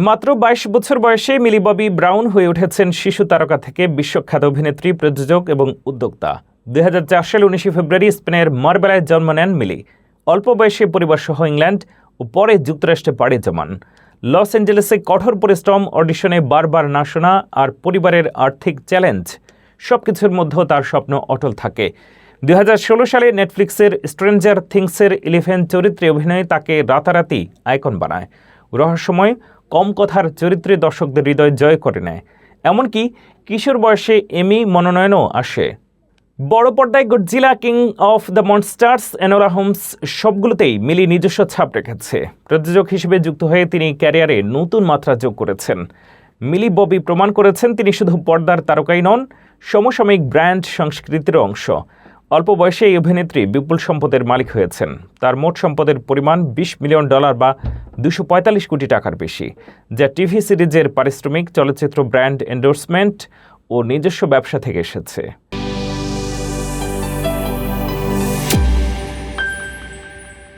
মাত্র ২২ বছর বয়সে মিলি ববি ব্রাউন হয়ে উঠেছেন শিশু তারকা থেকে বিশ্বখ্যাত অভিনেত্রী, প্রযোজক এবং উদ্যোক্তা। ২০০৪ সালে ১৯ ফেব্রুয়ারি স্পেনের মারবেলায় জন্ম নেন মিলি। অল্প বয়সে পরিবারসহ ইংল্যান্ড ও পরে যুক্তরাষ্ট্রে পাড়ি জমান। লস অ্যাঞ্জেলেসে কঠোর পরিশ্রম, অডিশনে বারবার না শোনা আর পরিবারের আর্থিক চ্যালেঞ্জ সবকিছুর মধ্যেও তার স্বপ্ন অটল থাকে। ২০১৬ সালে নেটফ্লিক্সের স্ট্রেঞ্জার থিংসের 11 চরিত্রে অভিনয় তাকে রাতারাতি আইকন বানায়। রহস্যময়, কম কথার চরিত্রে দর্শকদের হৃদয় জয় করে নেয়। এমনকি কিশোর বয়সে এমি মনোনয়নও আসে। বড় পর্দায় Godzilla, king of the monsters, Enola Holmes সবগুলোতেই মিলি নিজস্ব ছাপ রেখেছে। প্রযোজক হিসেবে যুক্ত হয়ে তিনি ক্যারিয়ারে নতুন মাত্রা যোগ করেছেন। মিলি ববি প্রমাণ করেছেন তিনি শুধু পর্দার তারকাই নন, সমসাময়িক ব্র্যান্ড সংস্কৃতির অংশ। অল্প বয়সে এই অভিনেত্রী বিপুল সম্পদের মালিক হয়েছেন। তার মোট সম্পদের পরিমাণ $20 মিলিয়ন বা ২৪৫ কোটি টাকার বেশি, যা টিভি সিরিজের পারিশ্রমিক, চলচ্চিত্র, ব্র্যান্ড এন্ডোর্সমেন্ট ও নিজস্ব ব্যবসা থেকে এসেছে।